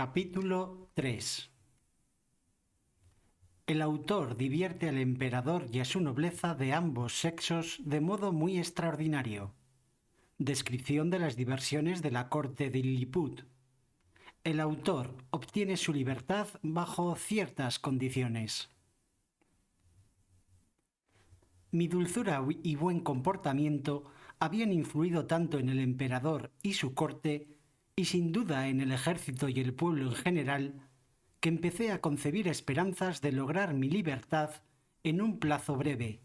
Capítulo 3. El autor divierte al emperador y a su nobleza de ambos sexos de modo muy extraordinario. Descripción de las diversiones de la corte de Lilliput. El autor obtiene su libertad bajo ciertas condiciones. Mi dulzura y buen comportamiento habían influido tanto en el emperador y su corte, y sin duda en el ejército y el pueblo en general, que empecé a concebir esperanzas de lograr mi libertad en un plazo breve.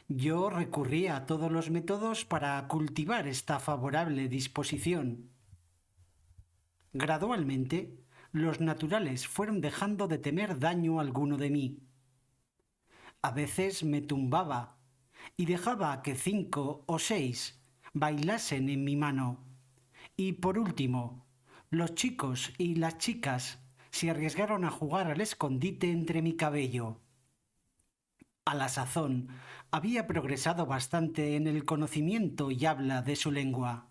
Yo recurría a todos los métodos para cultivar esta favorable disposición. Gradualmente, los naturales fueron dejando de temer daño alguno de mí. A veces me tumbaba y dejaba que 5 o 6 bailasen en mi mano. Y por último, los chicos y las chicas se arriesgaron a jugar al escondite entre mi cabello. A la sazón, había progresado bastante en el conocimiento y habla de su lengua.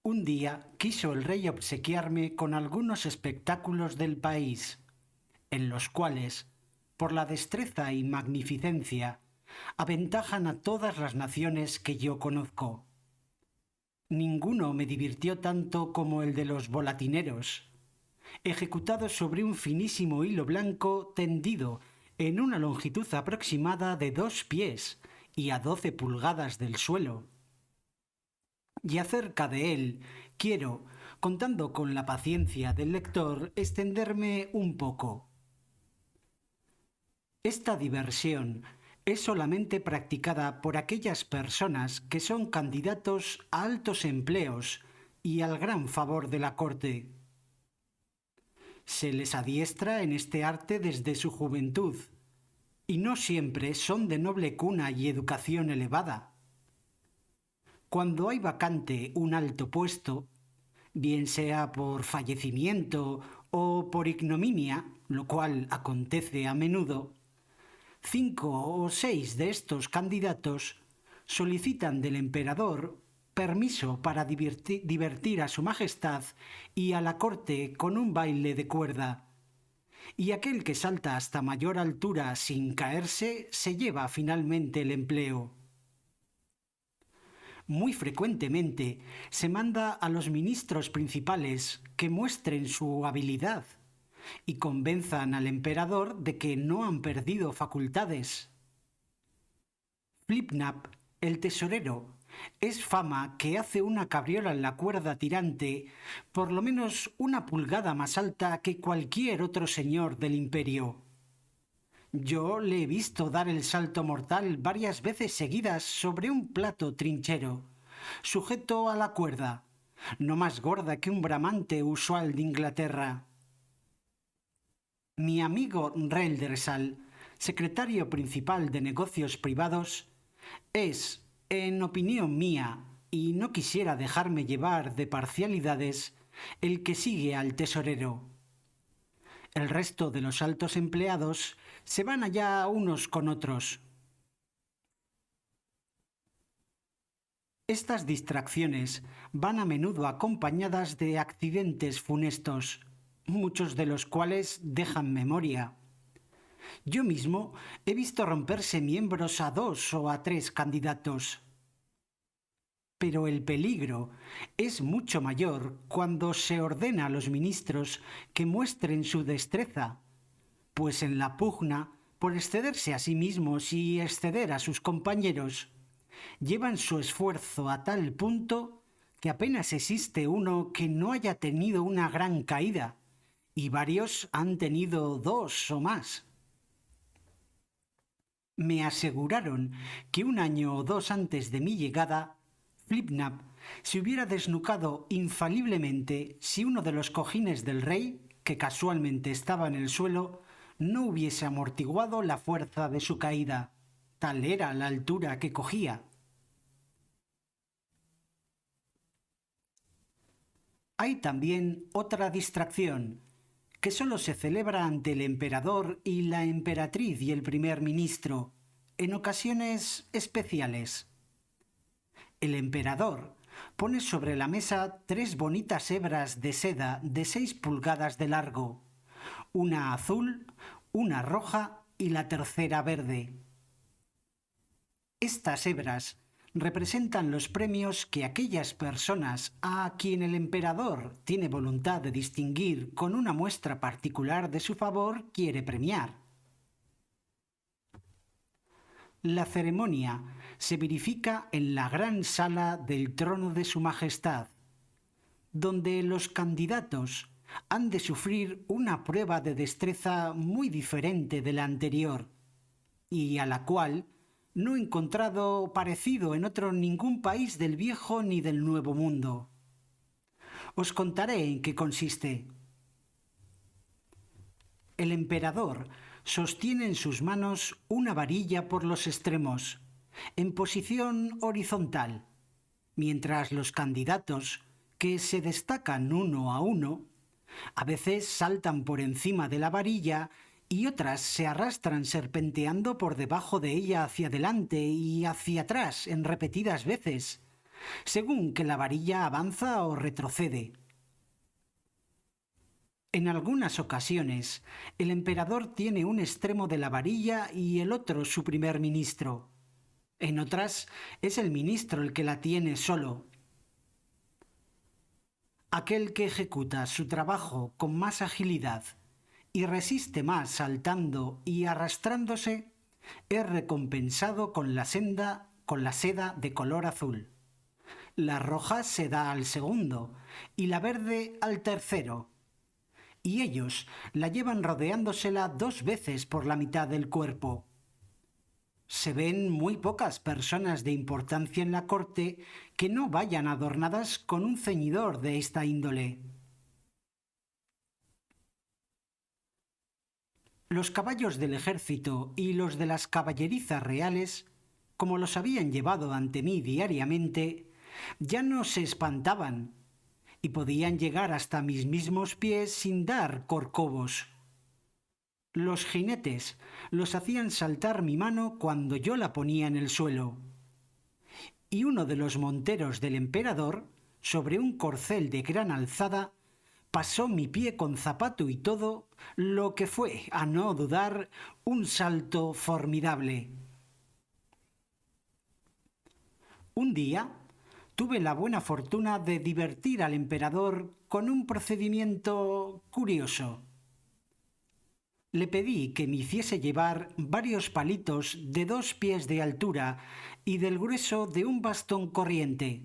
Un día quiso el rey obsequiarme con algunos espectáculos del país, en los cuales, por la destreza y magnificencia, aventajan a todas las naciones que yo conozco. Ninguno me divirtió tanto como el de los volatineros, ejecutados sobre un finísimo hilo blanco tendido en una longitud aproximada de 2 pies y a 12 pulgadas del suelo. Y acerca de él quiero, contando con la paciencia del lector, extenderme un poco. Esta diversión es solamente practicada por aquellas personas que son candidatos a altos empleos y al gran favor de la corte. Se les adiestra en este arte desde su juventud, y no siempre son de noble cuna y educación elevada. Cuando hay vacante un alto puesto, bien sea por fallecimiento o por ignominia, lo cual acontece a menudo, 5 o 6 de estos candidatos solicitan del emperador permiso para divertir a su majestad y a la corte con un baile de cuerda, y aquel que salta hasta mayor altura sin caerse se lleva finalmente el empleo. Muy frecuentemente se manda a los ministros principales que muestren su habilidad y convenzan al emperador de que no han perdido facultades. Flipnap, el tesorero, es fama que hace una cabriola en la cuerda tirante por lo menos 1 pulgada más alta que cualquier otro señor del imperio. Yo le he visto dar el salto mortal varias veces seguidas sobre un plato trinchero, sujeto a la cuerda, no más gorda que un bramante usual de Inglaterra. Mi amigo Reldresal, secretario principal de negocios privados, es, en opinión mía, y no quisiera dejarme llevar de parcialidades, el que sigue al tesorero. El resto de los altos empleados se van allá unos con otros. Estas distracciones van a menudo acompañadas de accidentes funestos, muchos de los cuales dejan memoria. Yo mismo he visto romperse miembros a 2 o a 3 candidatos. Pero el peligro es mucho mayor cuando se ordena a los ministros que muestren su destreza, pues en la pugna por excederse a sí mismos y exceder a sus compañeros, llevan su esfuerzo a tal punto que apenas existe uno que no haya tenido una gran caída, y varios han tenido 2 o más. Me aseguraron que 1 año o 2 antes de mi llegada, Flipnap se hubiera desnucado infaliblemente si uno de los cojines del rey, que casualmente estaba en el suelo, no hubiese amortiguado la fuerza de su caída. Tal era la altura que cogía. Hay también otra distracción, que solo se celebra ante el emperador y la emperatriz y el primer ministro, en ocasiones especiales. El emperador pone sobre la mesa 3 bonitas hebras de seda de 6 pulgadas de largo, una azul, una roja y la tercera verde. Estas hebras representan los premios que aquellas personas a quien el emperador tiene voluntad de distinguir con una muestra particular de su favor quiere premiar. La ceremonia se verifica en la gran sala del trono de Su Majestad, donde los candidatos han de sufrir una prueba de destreza muy diferente de la anterior, y a la cual no he encontrado parecido en otro ningún país del viejo ni del nuevo mundo. Os contaré en qué consiste. El emperador sostiene en sus manos una varilla por los extremos, en posición horizontal, mientras los candidatos, que se destacan uno a uno, a veces saltan por encima de la varilla y otras se arrastran serpenteando por debajo de ella hacia adelante y hacia atrás en repetidas veces, según que la varilla avanza o retrocede. En algunas ocasiones, el emperador tiene un extremo de la varilla y el otro su primer ministro. En otras, es el ministro el que la tiene solo. Aquel que ejecuta su trabajo con más agilidad y resiste más saltando y arrastrándose, es recompensado con la seda de color azul. La roja se da al segundo y la verde al tercero, y ellos la llevan rodeándosela 2 veces por la mitad del cuerpo. Se ven muy pocas personas de importancia en la corte que no vayan adornadas con un ceñidor de esta índole. Los caballos del ejército y los de las caballerizas reales, como los habían llevado ante mí diariamente, ya no se espantaban y podían llegar hasta mis mismos pies sin dar corcovos. Los jinetes los hacían saltar mi mano cuando yo la ponía en el suelo, y uno de los monteros del emperador, sobre un corcel de gran alzada, pasó mi pie con zapato y todo, lo que fue, a no dudar, un salto formidable. Un día tuve la buena fortuna de divertir al emperador con un procedimiento curioso. Le pedí que me hiciese llevar varios palitos de 2 pies de altura y del grueso de un bastón corriente.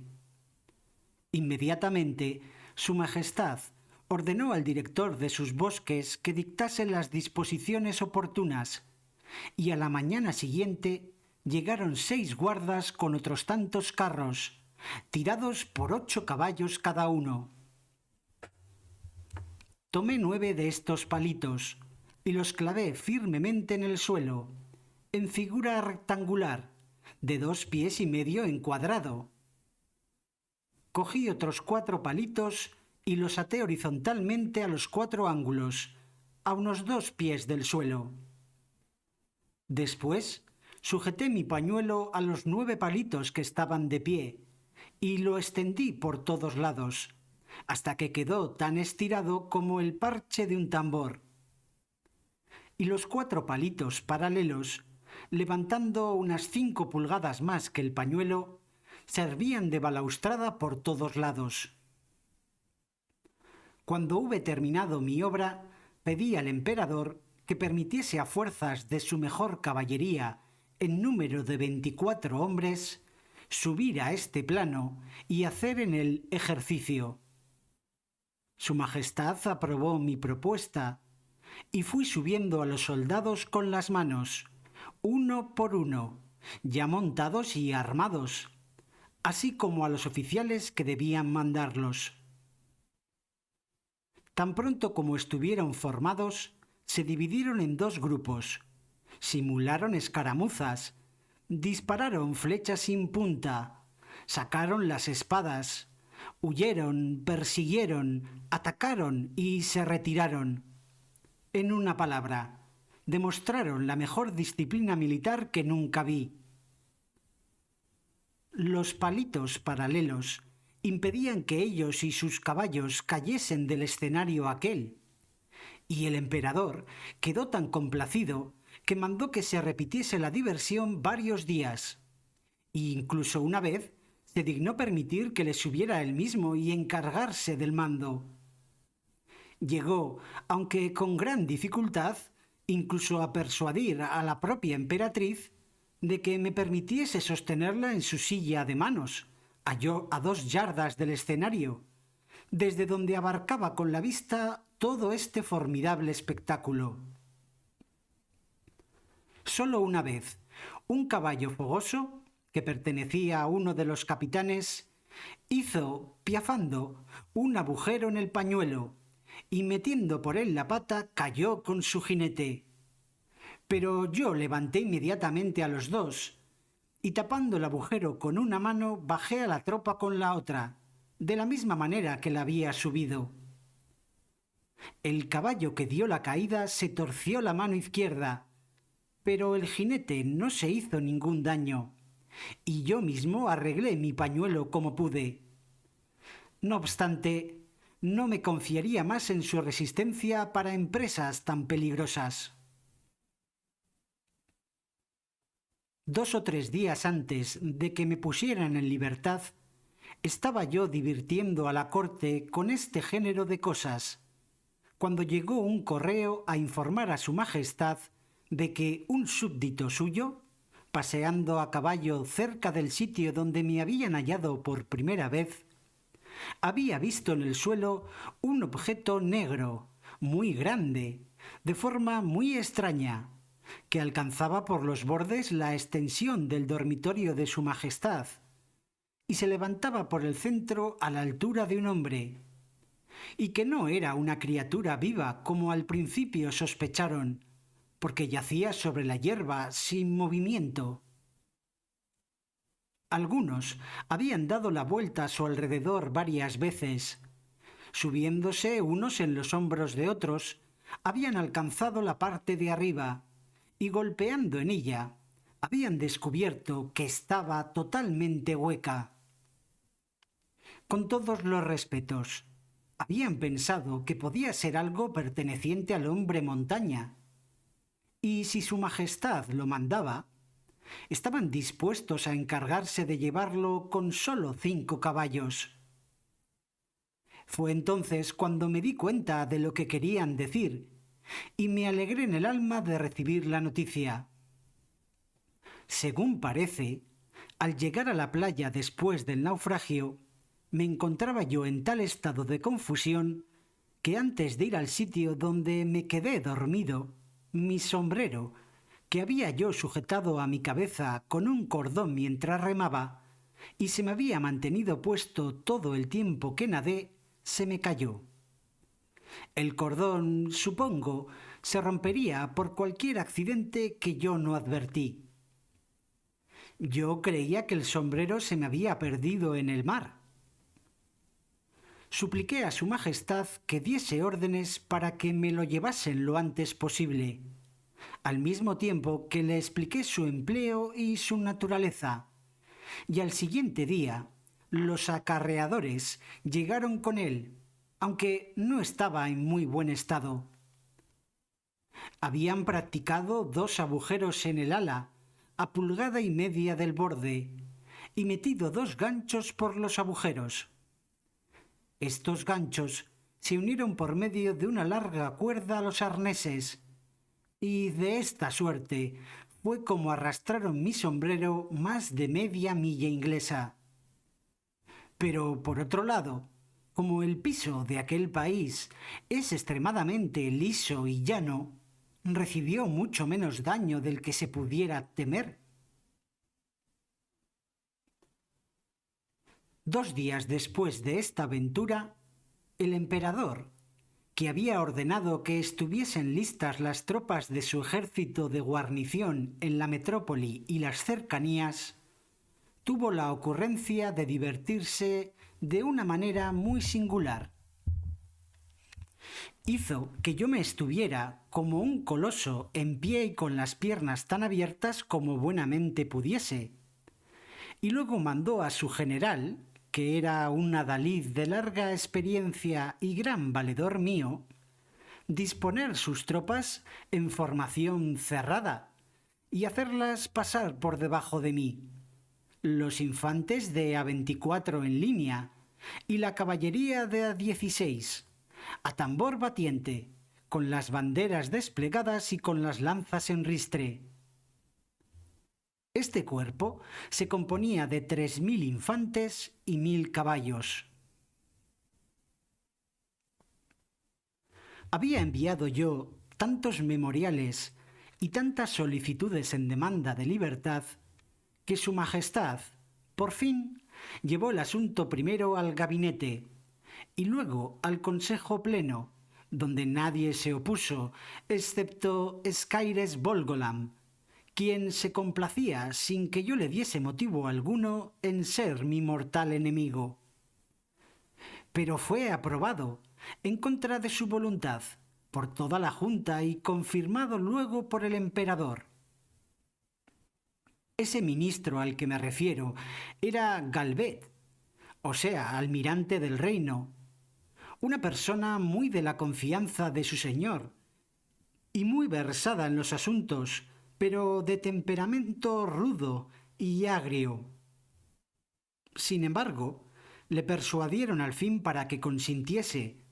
Inmediatamente, Su Majestad ordenó al director de sus bosques que dictase las disposiciones oportunas, y a la mañana siguiente llegaron 6 guardas con otros tantos carros, tirados por 8 caballos cada uno. Tomé 9 de estos palitos y los clavé firmemente en el suelo, en figura rectangular, de 2 pies y medio en cuadrado. Cogí otros 4 palitos y los até horizontalmente a los 4 ángulos, a unos 2 pies del suelo. Después, sujeté mi pañuelo a los 9 palitos que estaban de pie y lo extendí por todos lados, hasta que quedó tan estirado como el parche de un tambor. Y los 4 palitos paralelos, levantando unas 5 pulgadas más que el pañuelo, servían de balaustrada por todos lados. Cuando hube terminado mi obra, pedí al emperador que permitiese a fuerzas de su mejor caballería, en número de 24 hombres, subir a este plano y hacer en él ejercicio. Su Majestad aprobó mi propuesta y fui subiendo a los soldados con las manos, uno por uno, ya montados y armados, así como a los oficiales que debían mandarlos. Tan pronto como estuvieron formados, se dividieron en 2 grupos, simularon escaramuzas, dispararon flechas sin punta, sacaron las espadas, huyeron, persiguieron, atacaron y se retiraron. En una palabra, demostraron la mejor disciplina militar que nunca vi. Los palitos paralelos impedían que ellos y sus caballos cayesen del escenario aquel. Y el emperador quedó tan complacido que mandó que se repitiese la diversión varios días. E incluso una vez se dignó permitir que le subiera él mismo y encargarse del mando. Llegó, aunque con gran dificultad, incluso a persuadir a la propia emperatriz de que me permitiese sostenerla en su silla de manos, a 2 yardas del escenario, desde donde abarcaba con la vista todo este formidable espectáculo. Solo una vez, un caballo fogoso, que pertenecía a uno de los capitanes, hizo, piafando, un agujero en el pañuelo, y metiendo por él la pata cayó con su jinete. Pero yo levanté inmediatamente a los dos, y tapando el agujero con una mano bajé a la tropa con la otra, de la misma manera que la había subido. El caballo que dio la caída se torció la mano izquierda, pero el jinete no se hizo ningún daño, y yo mismo arreglé mi pañuelo como pude. No obstante, no me confiaría más en su resistencia para empresas tan peligrosas. 2 o 3 días antes de que me pusieran en libertad, estaba yo divirtiendo a la corte con este género de cosas, cuando llegó un correo a informar a su majestad de que un súbdito suyo, paseando a caballo cerca del sitio donde me habían hallado por primera vez, había visto en el suelo un objeto negro, muy grande, de forma muy extraña, que alcanzaba por los bordes la extensión del dormitorio de su majestad, y se levantaba por el centro a la altura de un hombre, y que no era una criatura viva como al principio sospecharon, porque yacía sobre la hierba sin movimiento. Algunos habían dado la vuelta a su alrededor varias veces. Subiéndose unos en los hombros de otros, habían alcanzado la parte de arriba y golpeando en ella, habían descubierto que estaba totalmente hueca. Con todos los respetos, habían pensado que podía ser algo perteneciente al hombre montaña, y si su majestad lo mandaba, estaban dispuestos a encargarse de llevarlo con solo 5 caballos. Fue entonces cuando me di cuenta de lo que querían decir, y me alegré en el alma de recibir la noticia. Según parece, al llegar a la playa después del naufragio, me encontraba yo en tal estado de confusión que antes de ir al sitio donde me quedé dormido, mi sombrero, que había yo sujetado a mi cabeza con un cordón mientras remaba, y se me había mantenido puesto todo el tiempo que nadé, se me cayó. El cordón, supongo, se rompería por cualquier accidente que yo no advertí. Yo creía que el sombrero se me había perdido en el mar. Supliqué a su majestad que diese órdenes para que me lo llevasen lo antes posible, al mismo tiempo que le expliqué su empleo y su naturaleza, y al siguiente día los acarreadores llegaron con él, aunque no estaba en muy buen estado. Habían practicado 2 agujeros en el ala, a 1,5 pulgadas del borde, y metido 2 ganchos por los agujeros. Estos ganchos se unieron por medio de una larga cuerda a los arneses, y de esta suerte fue como arrastraron mi sombrero más de media milla inglesa. Pero por otro lado, como el piso de aquel país es extremadamente liso y llano, recibió mucho menos daño del que se pudiera temer. 2 días después de esta aventura, el emperador, que había ordenado que estuviesen listas las tropas de su ejército de guarnición en la metrópoli y las cercanías, tuvo la ocurrencia de divertirse de una manera muy singular. Hizo que yo me estuviera como un coloso en pie y con las piernas tan abiertas como buenamente pudiese, y luego mandó a su general, que era un adalid de larga experiencia y gran valedor mío, disponer sus tropas en formación cerrada y hacerlas pasar por debajo de mí, los infantes de A24 en línea y la caballería de A16, a tambor batiente, con las banderas desplegadas y con las lanzas en ristre. Este cuerpo se componía de 3000 infantes y 1000 caballos. Había enviado yo tantos memoriales y tantas solicitudes en demanda de libertad que Su Majestad, por fin, llevó el asunto primero al gabinete y luego al Consejo Pleno, donde nadie se opuso, excepto Skyres Bolgolam, quien se complacía sin que yo le diese motivo alguno en ser mi mortal enemigo. Pero fue aprobado, en contra de su voluntad, por toda la Junta y confirmado luego por el emperador. Ese ministro al que me refiero era Galvet, o sea, almirante del reino, una persona muy de la confianza de su señor y muy versada en los asuntos, pero de temperamento rudo y agrio. Sin embargo, le persuadieron al fin para que consintiese,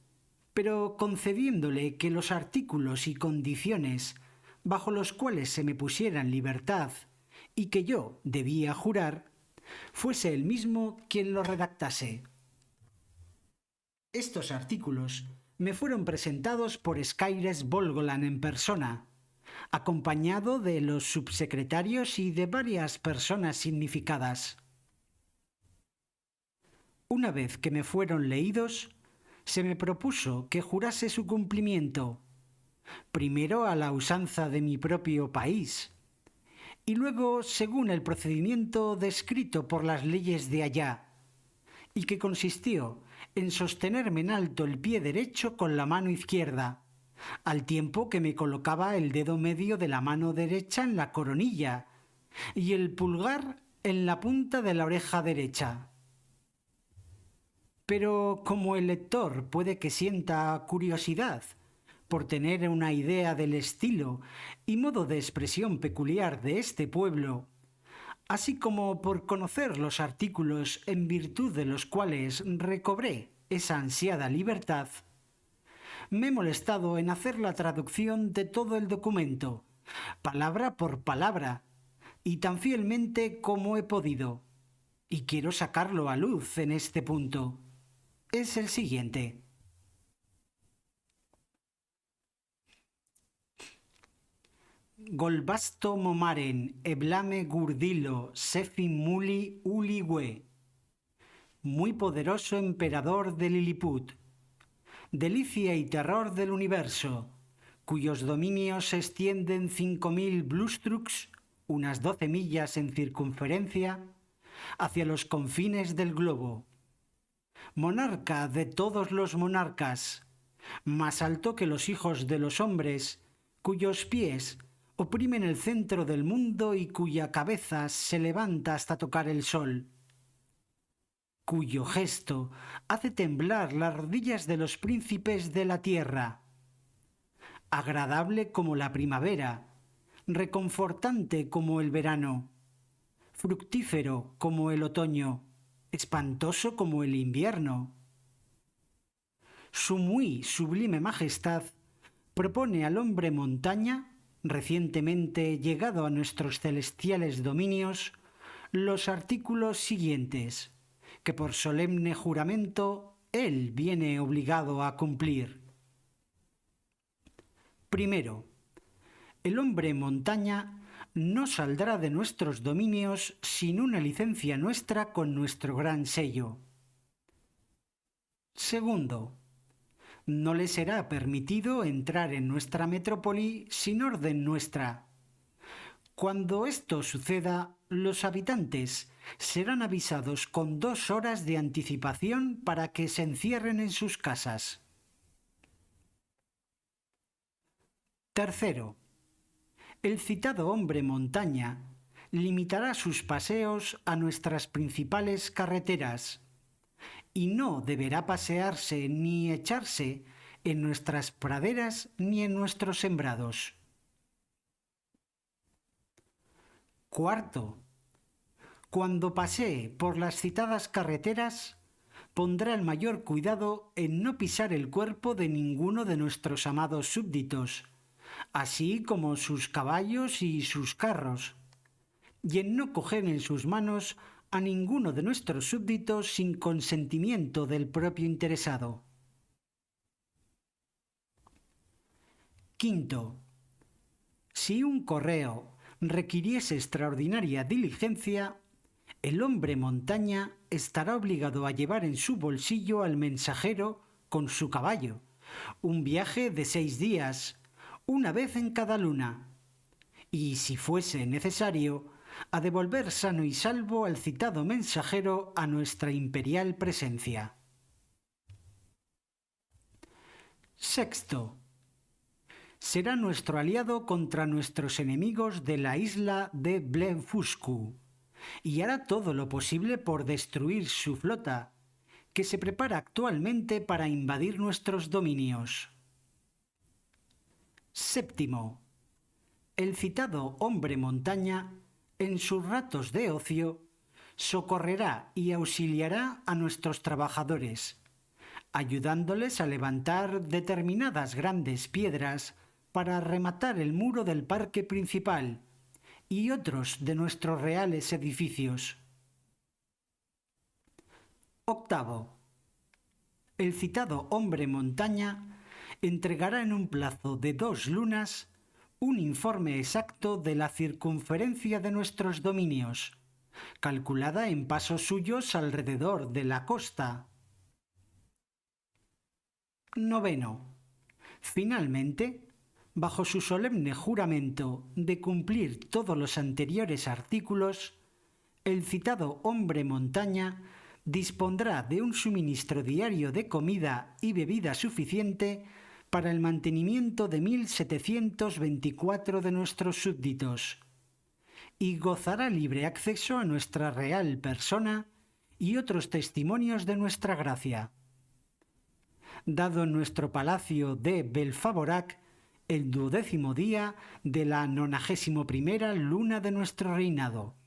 pero concediéndole que los artículos y condiciones bajo los cuales se me pusiera en libertad y que yo debía jurar, fuese él mismo quien lo redactase. Estos artículos me fueron presentados por Skyres Bolgolam en persona, acompañado de los subsecretarios y de varias personas significadas. Una vez que me fueron leídos, se me propuso que jurase su cumplimiento, primero a la usanza de mi propio país, y luego según el procedimiento descrito por las leyes de allá, y que consistió en sostenerme en alto el pie derecho con la mano izquierda, al tiempo que me colocaba el dedo medio de la mano derecha en la coronilla y el pulgar en la punta de la oreja derecha. Pero como el lector puede que sienta curiosidad por tener una idea del estilo y modo de expresión peculiar de este pueblo, así como por conocer los artículos en virtud de los cuales recobré esa ansiada libertad, me he molestado en hacer la traducción de todo el documento, palabra por palabra, y tan fielmente como he podido, y quiero sacarlo a luz en este punto. Es el siguiente. Golbasto momaren eblame gurdilo sefi muli uligüe, muy poderoso emperador de Lilliput, delicia y terror del universo, cuyos dominios se extienden 5000 blustruks, unas 12 millas en circunferencia, hacia los confines del globo. Monarca de todos los monarcas, más alto que los hijos de los hombres, cuyos pies oprimen el centro del mundo y cuya cabeza se levanta hasta tocar el sol, cuyo gesto hace temblar las rodillas de los príncipes de la tierra, agradable como la primavera, reconfortante como el verano, fructífero como el otoño, espantoso como el invierno. Su muy sublime majestad propone al hombre montaña, recientemente llegado a nuestros celestiales dominios, los artículos siguientes, que por solemne juramento él viene obligado a cumplir. Primero, el hombre montaña no saldrá de nuestros dominios sin una licencia nuestra con nuestro gran sello. Segundo, no le será permitido entrar en nuestra metrópoli sin orden nuestra. Cuando esto suceda, los habitantes serán avisados con 2 horas de anticipación para que se encierren en sus casas. Tercero, el citado hombre montaña limitará sus paseos a nuestras principales carreteras, y no deberá pasearse ni echarse en nuestras praderas ni en nuestros sembrados. Cuarto, cuando pasee por las citadas carreteras, pondrá el mayor cuidado en no pisar el cuerpo de ninguno de nuestros amados súbditos, así como sus caballos y sus carros, y en no coger en sus manos a ninguno de nuestros súbditos sin consentimiento del propio interesado. Quinto, si un correo requiriese extraordinaria diligencia, el hombre montaña estará obligado a llevar en su bolsillo al mensajero con su caballo, un viaje de 6 días, una vez en cada luna, y si fuese necesario, a devolver sano y salvo al citado mensajero a nuestra imperial presencia. Sexto, será nuestro aliado contra nuestros enemigos de la isla de Blefuscu, y hará todo lo posible por destruir su flota, que se prepara actualmente para invadir nuestros dominios. Séptimo, el citado hombre montaña, en sus ratos de ocio, socorrerá y auxiliará a nuestros trabajadores, ayudándoles a levantar determinadas grandes piedras para rematar el muro del parque principal y otros de nuestros reales edificios. Octavo, el citado hombre montaña entregará en un plazo de 2 lunas un informe exacto de la circunferencia de nuestros dominios, calculada en pasos suyos alrededor de la costa. Noveno, finalmente, bajo su solemne juramento de cumplir todos los anteriores artículos, el citado hombre montaña dispondrá de un suministro diario de comida y bebida suficiente para el mantenimiento de 1724 de nuestros súbditos, y gozará libre acceso a nuestra real persona y otros testimonios de nuestra gracia. Dado en nuestro palacio de Belfavorac el 12º día de la 91ª luna de nuestro reinado.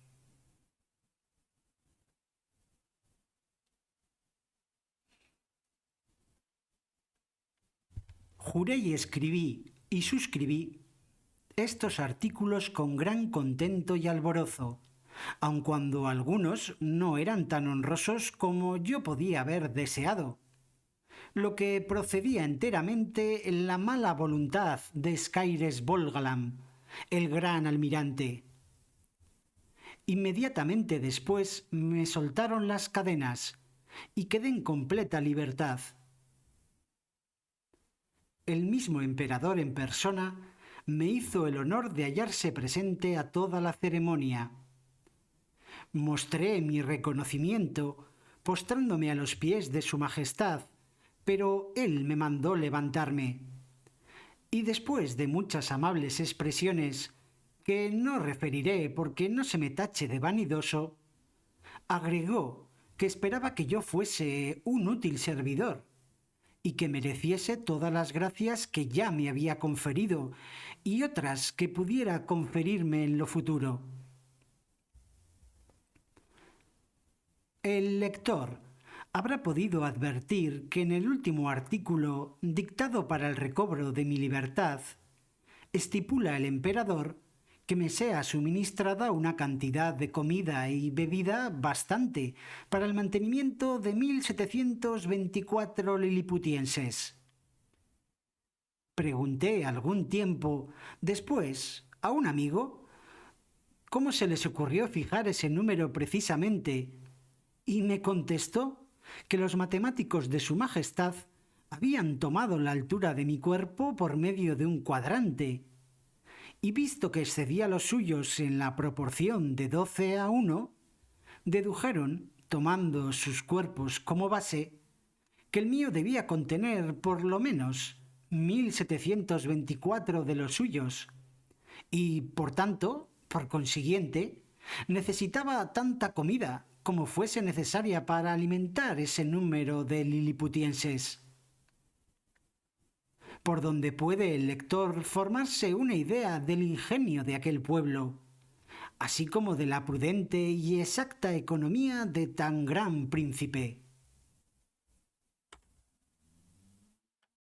Juré y escribí y suscribí estos artículos con gran contento y alborozo, aun cuando algunos no eran tan honrosos como yo podía haber deseado, lo que procedía enteramente en la mala voluntad de Skyres Bolgalam, el gran almirante. Inmediatamente después me soltaron las cadenas y quedé en completa libertad. El mismo emperador en persona me hizo el honor de hallarse presente a toda la ceremonia. Mostré mi reconocimiento postrándome a los pies de su majestad, pero él me mandó levantarme. Y después de muchas amables expresiones, que no referiré porque no se me tache de vanidoso, agregó que esperaba que yo fuese un útil servidor y que mereciese todas las gracias que ya me había conferido y otras que pudiera conferirme en lo futuro. El lector habrá podido advertir que en el último artículo dictado para el recobro de mi libertad estipula el emperador que me sea suministrada una cantidad de comida y bebida bastante para el mantenimiento de 1724 liliputienses. Pregunté algún tiempo después a un amigo cómo se les ocurrió fijar ese número precisamente, y me contestó que los matemáticos de su majestad habían tomado la altura de mi cuerpo por medio de un cuadrante, y visto que excedía los suyos en la proporción de 12:1, dedujeron, tomando sus cuerpos como base, que el mío debía contener por lo menos 1724 de los suyos, y por tanto, por consiguiente, necesitaba tanta comida como fuese necesaria para alimentar ese número de liliputienses, por donde puede el lector formarse una idea del ingenio de aquel pueblo, así como de la prudente y exacta economía de tan gran príncipe.